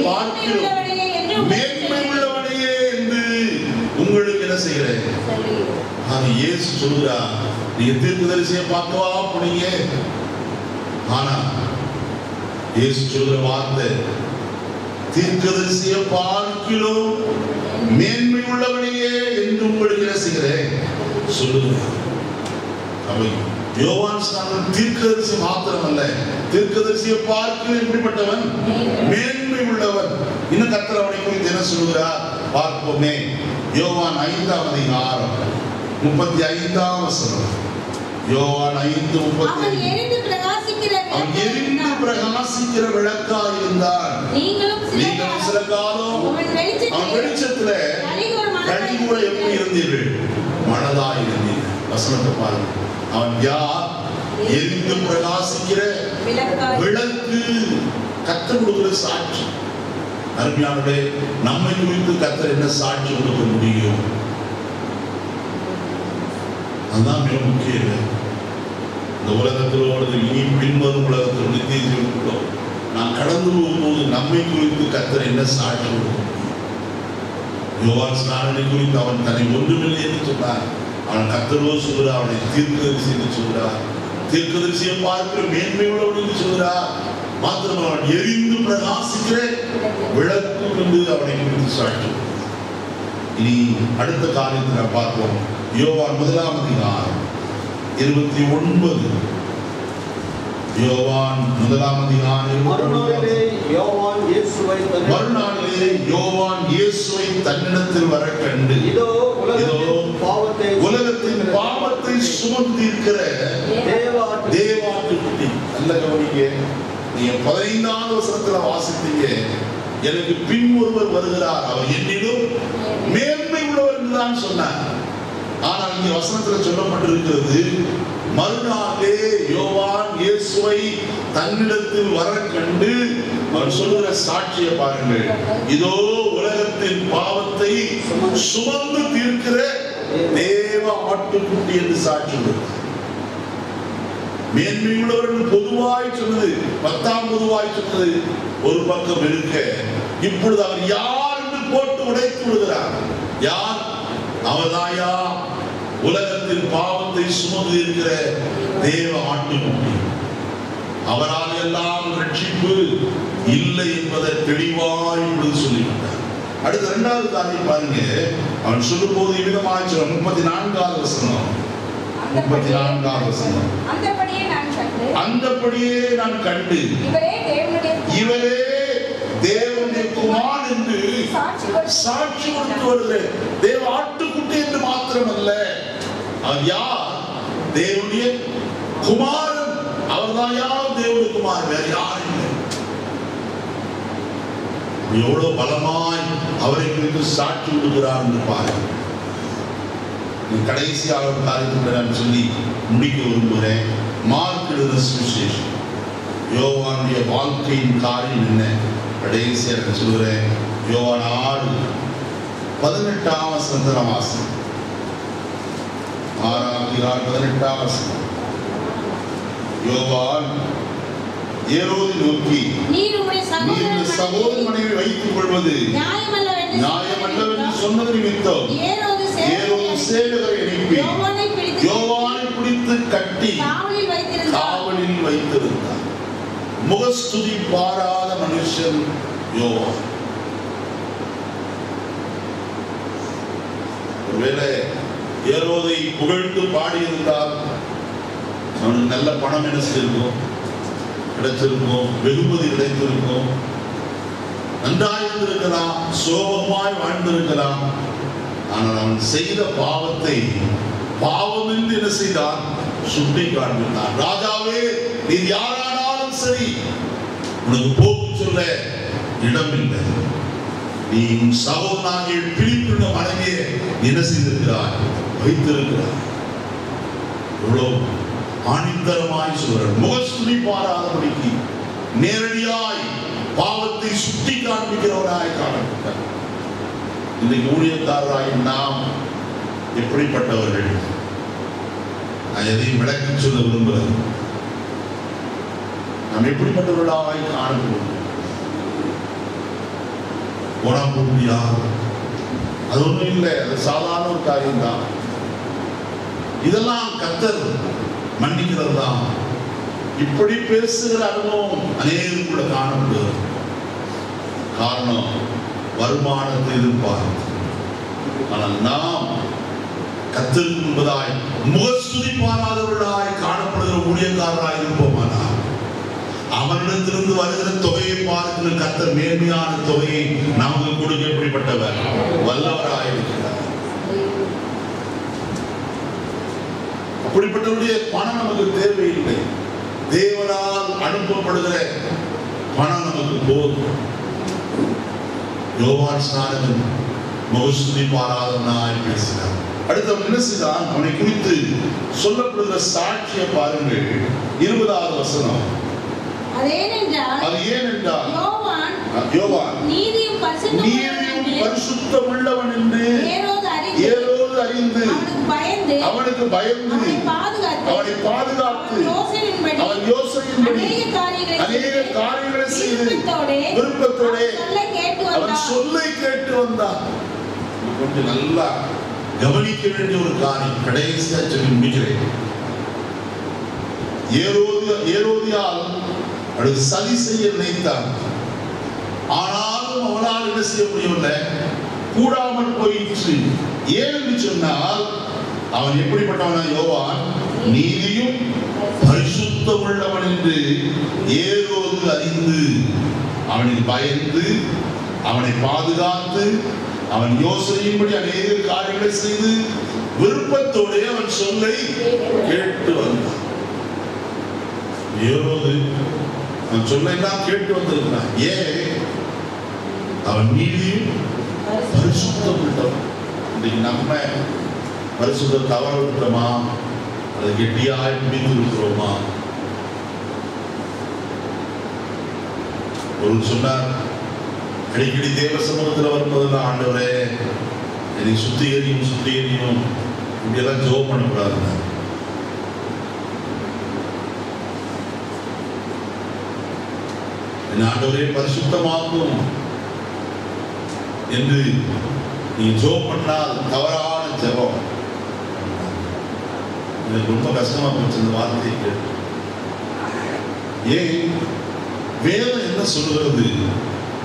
பார்க்கிறோம் மேன்மை உள்ளவனையே என்று உங்களுக்கு என்ன செய்கிறேன்? இயேசு சொல்கிறார், நீங்க தீர்க்கதரிசியை பார்க்கவா போனீங்க? ஆனா இயேசு சொல்ற வார்த்தை, தீர்க்கதரிசியை பார்க்கிலும் மேன்மை உள்ளவனையே என்று உங்களுக்கு என்ன செய்கிறேன் சொல்லுங்க. அவை யோவான் ஸ்நானன் தீர்க்கதரிசி மாத்திரமல்ல, தீர்க்கதரிசியை பார்க்க எப்படிப்பட்டவன்? மேன்மை உள்ளவன். இன்னும் கர்த்தர் அவனை குறித்து என்ன சொல்கிறார் பார்ப்போமே. யோவான் 5ஆம் அதிகாரம் 35ஆம் வசனம். யோவான் 5:35. அவன் எரிந்து பிரகாசிக்கிற விளக்காய் இருந்தார். நீங்களும் சில காலம் அவன் வெளிச்சத்துல கனிகூற எப்படி இருந்தீர்கள்? மனதாய் இருந்தீர்கள். வசனத்தை பாருங்க. அவன் யார்? எரிந்து பிரகாசிக்கிற விளக்கு. கர்த்தர் கொடுக்கிற சாட்சி. அருமையானவர்களே, நம்மை குறித்து கர்த்தர் என்ன சாட்சி கொடுக்க முடியும்? அதுதான் மிக முக்கியம். இந்த உலகத்திலோடு இனி பின்வரும் உலகத்தில் நித்தியத்திலோ நான் கடந்து போகும்போது நம்மை குறித்து கர்த்தர் என்ன சாட்சி கொடுக்க முடியும்? யோவான் ஸ்நானனை குறித்து அவன் தன்னை ஒன்றுமில்லை என்று சொன்னார். அவன் கர்த்தரோ சொல்கிறார், அவனை தீர்க்கதரிசி என்று சொல்கிறார். தீர்க்கதரிசியை பார்க்கிற மேன்மை உள்ளவன் என்று சொல்கிறார். மாத்திரம் அவன் எரிந்து பிரகாசிக்கிற விளக்கு என்று அவனை குறித்து சாட்சி. இனி அடுத்த காரியத்தில் பார்ப்போம். யோவான் 1ஆம் அதிகாரம் 29. யோவான் 1ஆம் அதிகாரம். மறுநாளிலே யோவான் இயேசுவை தன்னிடத்தில் வர கண்டு, இதோ உலகத்தின் பாவத்தை சுமந்திருக்கிற தேவாட்டுக்குட்டி. நல்ல கவனிக்க, நீங்க 15ஆம் வசனத்துல வாசித்தீங்க, எனக்கு பின் ஒருவர் வருகிறார், அவர் என்னிலும் மேன்மை உள்ளவர் என்றுதான் சொன்னார். ஆனால் இங்கே வசனத்தில் சொல்லப்பட்டிருக்கிறது, மறுநாளே யோவான் இயேசுவை தன்னிடத்தில் வர கண்டு அவன் சொல்லுகிற சாட்சியை பாருங்கள். இதோ உலகத்தின் பாவத்தை சுமந்து தீர்க்கிற தேவ ஆட்டுக்குட்டி என்று சாட்சி. மேன்மை உள்ளவர்கள் பொதுவாய் சொன்னது, 10ஆம் பொதுவாய் சொன்னது ஒரு பக்கம் இருக்க, இப்பொழுது அவர் யார் என்று போட்டு உடைத்து விடுகிறார். யார்? அவதாயா உலகத்தின் பாவத்தை சுமந்து இருக்கிற தேவ ஆட்டுக்குட்டி. அவரால் எல்லாம் ரட்சிப்பு இல்லை என்பதை தெளிவாய் சொல்லிவிட்டார். அடுத்த 2வது காரியம் பாருங்க. அவன் சொல்லும் போது இவ்விதமாய் சொல்ல 34ஆவது வசனம். 34ஆவது வசனம். அந்தபடியே நான் கண்டு இவரே தேவனுடைய குமாரன் என்று சாட்சி கொடுத்து வருகிற தேவ ஆட்டுக்குட்டி என்று மாத்திரமல்ல, அவர் யார்? தேவனுடைய குமாரன். அவர்தான் யார்? தேவனுடைய குமாரன், வேற யாரும் இல்லை. எவ்வளவு பலமாய் அவரை குறித்து சாட்சி கொடுக்கிறார் என்று பாருங்கள். கடைசியாக ஒரு காரியத்தை நான் சொல்லி முடிக்க விரும்புகிறேன். மார்க் எழுதின சுவிசேஷம், யோவானுடைய வாழ்க்கையின் காரியம் என்ன? கடைசியாக சொல்கிறேன். யோவான் 6:18 வசனத்துல வாசம். 6ஆம் அதிகாரம் 18ஆம் வசனம். யோவான் ஏரோதை நோக்கி, நீர் சகோதரன் மனைவி வைத்துக் கொள்வது நியாயமல்லவென்று சொன்னது நிமித்தம் ஏரோது சேவகரை அனுப்பி யோவானை பிடித்து கட்டி காவலில் வைத்திருந்தார். முகஸ்துதி பாராத மனுஷன் யோவான். ஒருவேளை ஏரோதை புகழ்ந்து பாடியிருந்தால் அவனுக்கு நல்ல பணம் என்ன செய்திருக்கும்? கிடைச்சிருக்கும், வெகுமதி கிடைத்திருக்கும், நன்றாயிருந்திருக்கலாம், சோகமாய் வாழ்ந்திருக்கலாம். ஆனால் அவன் செய்த பாவத்தை பாவம் என்று என்ன செய்தான்? சுட்டி காண்பித்தான். ராஜாவே, நீ யாரானாலும் சரி, உனக்கு போக்கு சொல்ல இடமில்லை. நீ சகோதரனாகிய பிலிப்புவின் மனைவியை என்ன செய்திருக்கிறாய்? வைத்திருக்கிறாய். எவ்வளவு ஆணித்தரமாய் சொல்றார். முகஸ்துதி பாராதபடிக்கு நேரடியாய் பாவத்தை சுட்டி காண்பிக்கிறவராய் காணப்பட்டார். இன்றைக்கு ஊழியக்காரராய் நாம் எப்படிப்பட்டவர்கள்? நான் எதையும் விளக்கி சொல்ல விரும்புகிறேன். நாம் எப்படிப்பட்டவர்களாய் காணப்படுவோம்? போனா முடியா? அது ஒன்றும் இல்லை, அது சாதாரண ஒரு காரியம் தான். இதெல்லாம் கர்த்தர் மன்னிக்கிறது தான். இப்படி பேசுகிற அனுபவம் அநேகருக்குள்ள காணப்படுகிறது. காரணம் வருமானத்தை எதிர்பார்த்து. ஆனால் நாம் கர்த்தருக்கு முன்பதாய் முகஸ்துதி பாராதவர்களாய் காணப்படுகிற ஊழியக்காரராய் இருப்போமானால் அவனிடத்திலிருந்து வருகிற தொகையை பார்க்கிற கர்த்தர் மேன்மையான தொகையை நமக்கு கொடுக்க எப்படிப்பட்டவர் வல்லவராய் இருக்கிறார். அப்படிப்பட்டவருடைய பணம் நமக்கு தேவையில்லை. தேவனால் அனுப்பப்படுகிற பணம் நமக்கு போதும். யோவான் ஸ்நானகன் முகஸ்துதி பாராதவனாய் பேசினார். அடுத்தவன் என்ன செய்தான்? அவனை குறித்து சொல்லப்படுகிற சாட்சியை பாருங்கள். 20வது வசனம். அது ஏனென்றால் யோவான் நீதியும் பரிசுத்தம் உள்ளவன் என்று ஏரோது அறிந்து அவனுக்கு பயந்து அவனை பாதுகாத்து அவன் யோசனையின்படி அநேக காரியங்களை செய்து விருப்பத்தோட அவன் சொல்லை கேட்டு வந்தான். கொஞ்சம் நல்லா கவனிக்க வேண்டிய ஒரு காரியம் கடைசியா சொல்லி முடிக்கிறேன். ஏரோதியால் அடுத்து சதி செய்ய நினைத்தான். ஆனாலும் அவனால் என்ன செய்ய முடியவில்லை, கூடாமல் போயிற்று. ஏன்னு சொன்னால் அவன் எப்படிப்பட்டவனா? யோவான் நீதியும் பரிசுத்தம் உள்ளவன் என்று ஏரோது அறிந்து அவனில் பயந்து அவனை பாதுகாத்து அவன் யோசனையின்படி அநேக காரியங்களை செய்து விருப்பத்தோட அவன் சொல்லை கேட்டு வந்தான். ஏரோது அவன் சொல்லெல்லாம் கேட்டு வந்திருக்கிறான். ஏன்? அவன் நீதியும் பரிசுத்தம் உள்ளவன். இன்னைக்கு நம்ம பரிசுத்தம் தவற விட்டோமா? அதை கெட்டியாய் பிடித்து இருக்கிறோமா? ஒரு சொன்னார், அடிக்கடி தேவ சமூகத்தில் வரும்போதெல்லாம் ஆண்டவரே என்னை சுத்திகரியும் இப்படி எல்லாம் ஜெபம் பண்ணக்கூடாது. என் ஆண்டவரே பரிசுத்தமாக்கும் என்று நீ ஜெபம் பண்ணால் தவறான ஜெபம். எனக்கு ரொம்ப கஷ்டமா போச்சு இந்த வார்த்தையை கேட்டு. ஏன்? வேதம் என்ன சொல்கிறது?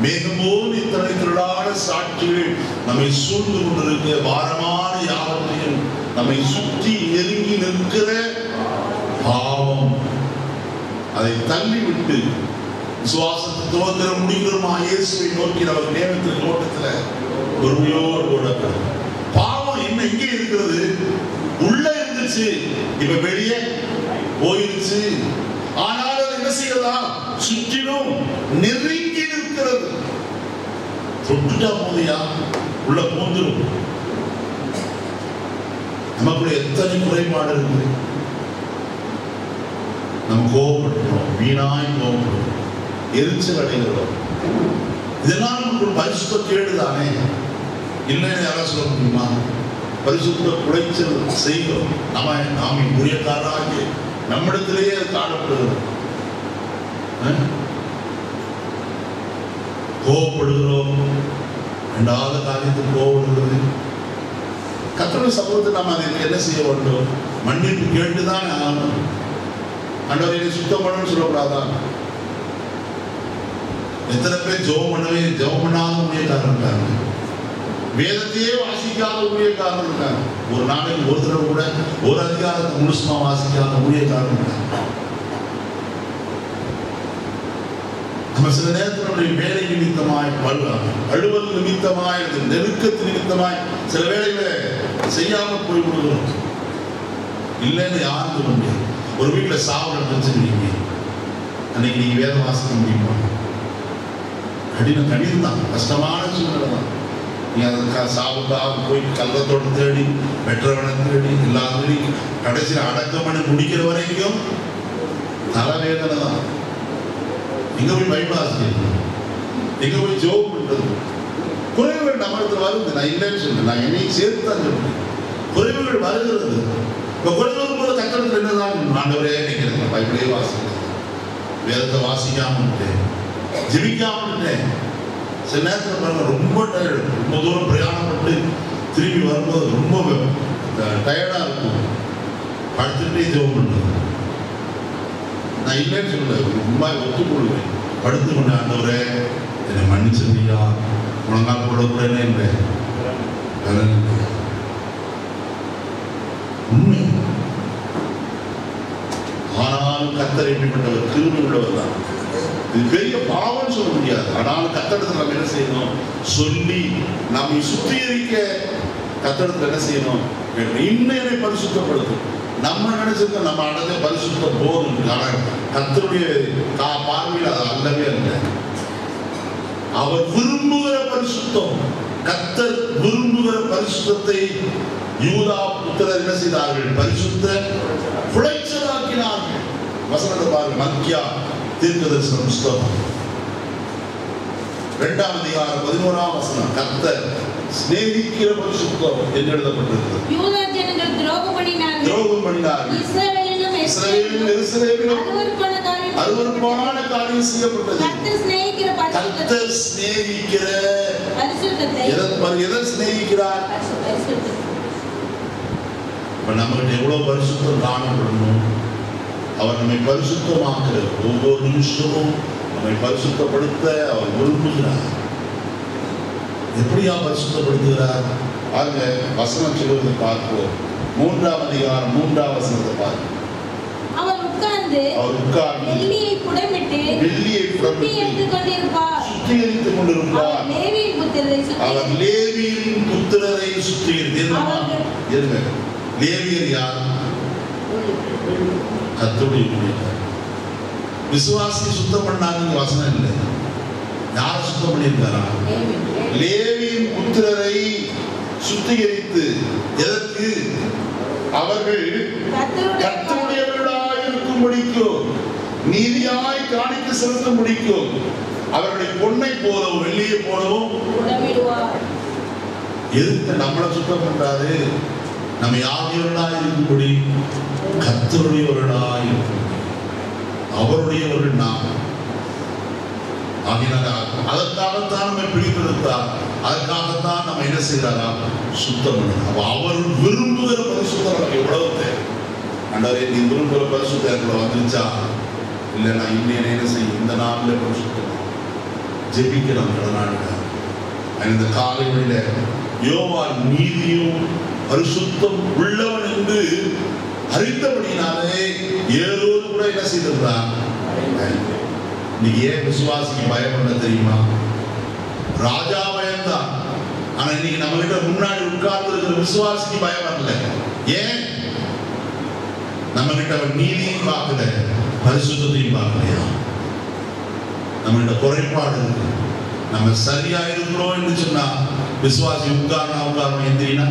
மேகமோடு இத்தனை திரளான சாட்சிகள் நம்மை சூழ்ந்து கொண்டிருக்கிற பாரமான யாவற்றையும் நம்மை சுற்றி நெருங்கி நிற்கிற பாவம், அதை தள்ளிவிட்டு விசுவாசத்தை துவக்கிற முடிக்கிறோமா இயேசுவை நோக்கி அவர் நேரத்தில் ஓட்டத்தில் பொறுமையோடு ஓடப்படும். பாவம் என்ன எங்கே இருக்கிறது? உள்ள இருந்துச்சு, இப்ப வெளியே போயிருச்சு. ஆனால் அது என்ன செய்யலாம்? சுற்றிலும் நெருங்கி நிற்கிறது. தொட்டுட்டா போதியா உள்ள போந்துடும். நமக்குள்ள எத்தனை குறைபாடு இருக்கு. நம்ம கோபப்படுறோம், வீணாய் கோபப்படுறோம், எரிச்சல் அடைகிறோம். இதெல்லாம் நமக்கு ஒரு பரிசுத்த கேடுதானே? இல்லைன்னு யாராவது சொல்ல முடியுமா? பரிசுத்த குறைச்சல் செய்கிறோம். நாம் உரியக்காரராகி நம்மிடத்திலேயே காணப்படுகிறோம். கோபப்படுகிறோம், ரெண்டாவது காரியத்துக்கு கோபப்படுகிறது. கர்த்தருடைய சமூகத்தை நாம் அதுக்கு என்ன செய்ய வேண்டும்? மன்னிப்பு கேட்டுதான் ஆகணும். ஆண்டவரே என்னை சுத்தம் பண்ணணும்னு சொல்லக்கூடாதான்? எத்தனை பேர் ஜெபம் பண்ணாத ஊழியக்காரர் இருக்காங்க, வேதத்தையே வாசிக்காத ஊழியக்காரர் இருக்காங்க, ஒரு நாளைக்கு ஒரு தடவை கூட ஒரு அதிகாரத்தை முழுசுமா வாசிக்காத ஊழியக்காரர் இருக்காங்க. நம்ம சில நேரத்தில் நம்முடைய வேலை நிமித்தமாய் அலுவல் நிமித்தமாய் நெருக்கத்து நிமித்தமாய் சில வேலைகளை செய்யாமல் போய் விடுகிறோம். இல்லைன்னு யாரும் சொல்ல முடியாது. ஒரு வீட்டில் சாப்பிட வச்சுருக்கீங்க, அன்னைக்கு நீங்க வேதம் வாசிக்க முடியுமா? கடினம் தான், கஷ்டமான சூழ்நிலை தான். நீங்க அதுக்காக சாப்பிட்டாக போய் கள்ளத்தோடு தேடி வெற்றவனை தேடி எல்லாத்தையும் கடைசியில் அடக்கம் பண்ணி முடிக்கிற வரைக்கும் தலைவேதனை தான். எங்க போய் பைபிள் வாசிக்கிறது, எங்க போய் ஜெபம் பண்றது? குறைவுகள் நம்மளுக்கு வருது. நான் இல்லைன்னு சொல்றேன், நான் என்னையும் சேர்த்து தான் சொல்றேன். குறைவுகள் வருகிறது. இப்போ குறைவு வரும்போது கட்டணத்தில் என்னதான் ஆண்டவரே நினைக்கிறேன், பைபிளே வாசிக்கிறேன், வேதத்தை வாசிக்காமட்டேன், ஜெபிக்காமட்டேன். சில நேரத்தில் பாருங்க ரொம்ப டயர்டு, ரொம்ப தூரம் பிரயாணப்பட்டு திரும்பி வரும்போது ரொம்ப டயர்டாக இருக்கும். படுத்துட்டே ஜெபம் பண்ணுறது. நான் இல்லைன்னு சொல்லல, ரொம்ப ஒத்துக்கொள்வேன். படுத்து கொண்ட ஆண்டவரே என்னை மன்னிச்சிருந்தீங்க, முழங்கால் போட கூட இல்லை உண்மை. ஆனாலும் கர்த்தர் எப்படிப்பட்டவர்? கிருபை உள்ளவர் தான். இது பெரிய பாவம் சொல்ல முடியாது. ஆனாலும் கர்த்தரிடத்தில் நம்ம என்ன செய்யணும்? சொல்லி நம்மை சுத்திகரிக்க கர்த்தரிடத்தில் என்ன செய்யணும்? இன்னும் என்னை பரிசுத்தப்படுத்தும். நம்ம நினைச்சிருக்கோம் நம்ம அடத்தை பரிசுத்தம் போதும். ஆனால் கர்த்தருடைய பார்வையில் அது அல்லவே அல்ல. அவர் விரும்புகிற பரிசுத்தம், கர்த்தர் விரும்புகிற பரிசுத்தத்தை யூதா புத்திரர் என்ன செய்தார்கள்? பரிசுத்த புழைச்சலாக்கினார்கள். வசனத்தை பாருங்கள், மல்கியா தீர்க்கதரிசன புஸ்தகம் 2ஆம் அதிகாரம் 11ஆம் வசனம். கர்த்தர் சிநேகிக்கிற பரிசுத்தம் என்று எழுதப்பட்டிருக்கிறது. யூதா ஜனங்கள் துரோகம் பண்ணினார்கள். இஸ்ரவேலிலும் அருவருப்பான காரியம் செய்யப்பட்டது. கர்த்தர் சிநேகிக்கிற பரிசுத்தத்தை எதை சிநேகிக்கிறார்? இப்ப நம்மகிட்ட எவ்வளவு பரிசுத்தம் காணப்படணும். அவர் நம்மை பரிசுத்தமாக்குற ஒவ்வொரு நிமிஷமும் நம்மை பரிசுத்தப்படுத்த அவர் விரும்புகிறார். எப்படியா பரிசுத்தப்படுத்துகிறார்? பாருங்க, வசனம் சொல்வதை பார்ப்போம். 3ஆம் அதிகாரம் 3ஆம் வசனத்தை பார்ப்போம். அவர் உட்கார்ந்து வெள்ளியை புடமிட்டு சுத்திகரித்துக் கொண்டிருப்பார். அவர் லேவியின் புத்திரரை சுத்திகரித்தார். லேவியர் யார்? கர்த்தருடைய ஊழியக்காரர். விசுவாசி சுத்தம் பண்ணாங்க வசனம் இல்லை. யார சுத்தம் பண்ணியிருக்காரா? லேவியின் புத்திரரை சுத்திகரித்து எதற்கு? அவர்கள் கர்த்தருடையவர்களாய் இருக்கும்படிக்கோ நீதியாய் காணிக்க செலுத்த முடிக்கும். அவர்களை பொன்னை போலவும் வெள்ளியை போலவும் எதுக்கு நம்மளை சுத்தம் பண்றாரு? நம்ம யாரையவர்களாய் இருக்கும்படி கர்த்தருடையவர்களாய் இருக்கும். அவருடையவர்கள் நாம். அதற்காகத்தான் நம்மை பிடித்திருந்தார். அதற்காகத்தான் நம்ம என்ன செய்யறாரா? சுத்தம் பண்ண. அவர் விரும்புகிற பரிசுத்தம் நமக்கு எவ்வளவு தேவை. அண்டவரே, நீ விரும்புகிற பரிசுத்தம் எங்களை வந்துருச்சா? இல்லை, நான் இன்னும் என்ன செய்யும்? இந்த நாளில் பரிசுத்தம் ஜெபிக்கலாம். கடனாடுங்க. இந்த காலையில யோவான் நீதியும் பரிசுத்தம் உள்ளவன் என்று அறிந்தபடினாலே ஏதோடு கூட என்ன செய்திருந்தான்? இன்னைக்கு ஏன் விசுவாசிக்கு பயம் பண்ண தெரியுமா? ராஜா பயம்தான். ஆனா இன்னைக்கு நம்ம கிட்ட முன்னாடி உட்கார்ந்து இருக்கிற விசுவாசிக்கு பயம் வரல. ஏன்? நம்ம கிட்ட அவர் நீதியும் பார்க்கல, பரிசுத்தையும் பார்க்கலையா? நம்ம கிட்ட குறைபாடு இருக்கு. நம்ம சரியா இருக்கிறோம் என்று சொன்னா விசுவாசி உட்காரணம் எந்திரினா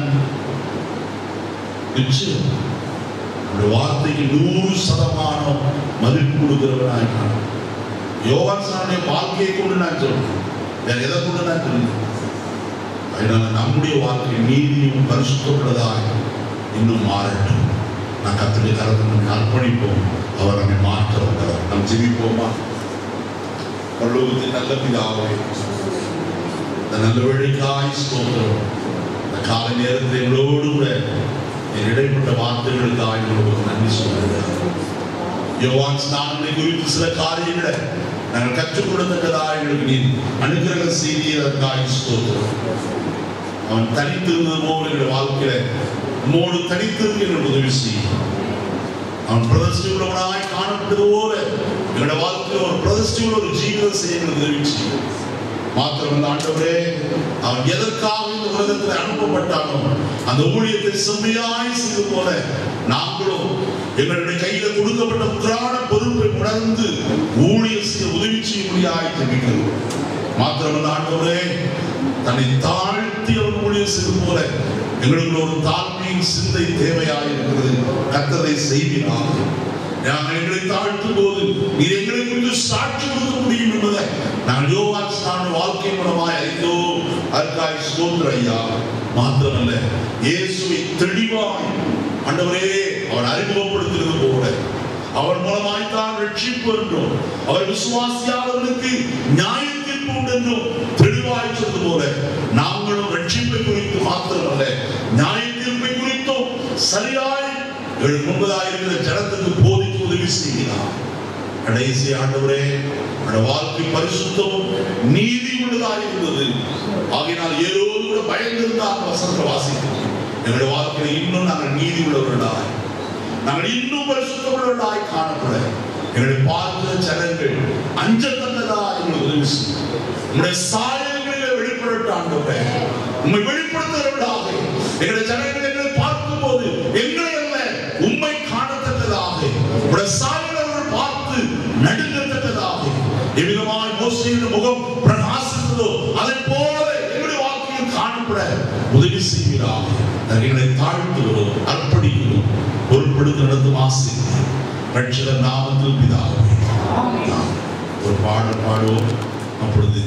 நிச்சயம் அந்த வார்த்தைக்கு 100% மதிப்பு கொடுக்கிறவனாக. யோவான் சாருடைய வாழ்க்கையை கொண்டு நான் சொல்றேன், வேற எதை கொண்டு நான் சொல்றேன். அதனால நம்முடைய வாழ்க்கை நீதியும் பரிசுத்தப்பட்டதாய் இன்னும் மாறட்டும். நான் கர்த்தருடைய கரத்தில் அர்ப்பணிப்போம். அவர் நம்மை மாற்ற வந்தவர். நாம் ஜெபிப்போமா? பரலோகத்தின் நல்ல பிதாவே, இந்த நல்ல வேளைக்காய் ஸ்தோத்திரம். இந்த காலை நேரத்தில் எங்களோடு கூட இடைப்பட்ட வார்த்தைகளுக்காக உங்களுக்கு நன்றி சொல்லுகிறேன். யோவான் ஸ்நானத்தை குறித்து சில காரியங்களை நாங்கள் கற்றுக் கொடுத்ததாக எங்களுக்கு நீ அனுகிரக செய்தியதற்காக ஸ்தோத்திரம். அவன் தனித்திருந்தது போல எங்களுடைய வாழ்க்கையில உம்மோடு தனித்திருக்க எங்களுக்கு உதவி செய்யும். அவன் பிரதிஷ்டை உள்ளவனாய் காணப்பட்டது போல எங்களுடைய வாழ்க்கையில் ஒரு பிரதிஷ்டை உள்ள ஒரு ஜீவிதம் செய்ய எங்களுக்கு உதவி செய்யும். மாத்திரமல்ல ஆண்டவரே, அவன் எதற்காக இந்த உலகத்தில் அனுப்பப்பட்டானோ அந்த ஊழியத்தை செம்மையாய் செய்து போல நாங்களும் எங்களுடைய கையில கொடுக்கப்பட்ட புராண பொறுப்பை உணர்ந்து ஊழியம் செய்ய உதவி செய்யும்படியாய் ஜெபிக்கிறோம். மாத்திரமல்ல ஆண்டவரே, தன்னை தாழ்த்தி அவன் ஊழியம் செய்து போல எங்களுக்கு ஒரு தாழ்மையின் சிந்தை தேவையாக இருக்கிறது. கர்த்தரை செய்வீராக. நாங்கள் எங்களை தாழ்த்தும் போது நீர் எங்களை குறித்து சாட்சி கொடுக்க முடியும் என்பதை நாங்கள் யோவான் ஸ்நான வாழ்க்கை மூலமாய் அறிந்தோம். அதற்காக ஸ்தோத்திரம் ஐயா. மாத்திரமல்ல, இயேசுவை தெளிவாய் ஆண்டவரே அவர் அறிமுகப்படுத்துகிறது போல அவர் மூலமாய் தான் ரட்சிப்பு என்றும் அவர் விசுவாசியாளர்களுக்கு நியாய தீர்ப்பு உண்டு என்றும் தெளிவாய் சொல்வது போல நாங்களும் ரட்சிப்பை குறித்து மாத்திரமல்ல நியாய தீர்ப்பை குறித்தும் சரியாய் எங்களுக்கு முன்பதாக இருக்கிற ஜனத்துக்கு போதிக்க உதவி செய்கிறார். கடைசி ஆண்டவரே, வாழ்க்கை பரிசுத்தமும் நீதி உள்ளதாக இருந்தது. ஆகையினால் ஏதோடு கூட பயந்திருந்தால் வசனத்தை வாசிக்கிறோம். எங்களுடைய வாழ்க்கையில் இன்னும் நாங்கள் நீதி உள்ளவர்களாய், நாங்கள் இன்னும் பரிசுத்தம் உள்ளவர்களாய் காணப்பட எங்களை பார்க்கிற ஜனங்கள் அஞ்சத்தக்கதாக எங்களுக்கு உதவி செய்யும். உங்களுடைய சாயல்களில் வெளிப்படட்ட ஆண்டவரே, உண்மை வெளிப்படுத்துகிறவர்களாக எங்களுடைய ஜனங்கள் எங்களை பார்க்கும் போது எங்களை அல்ல உண்மை காணத்தக்கதாக, உங்களுடைய சாயல்கள் பார்த்து நடுங்கத்தக்கதாக, எவ்விதமாய் மோசேயின் முகம் பிரகாசித்ததோ அதை போல எங்களுடைய வாழ்க்கையில் காணப்பட உதவி செய்கிறார். எங்களை தாழ்த்துகிறோம், அர்ப்பணிக்கிறோம், பொருட்படுத்த நடத்தும் ஆசை ரட்சகர் நாமத்தில் பிதாவே. ஒரு பாடல் பாடுவோம். அப்பொழுது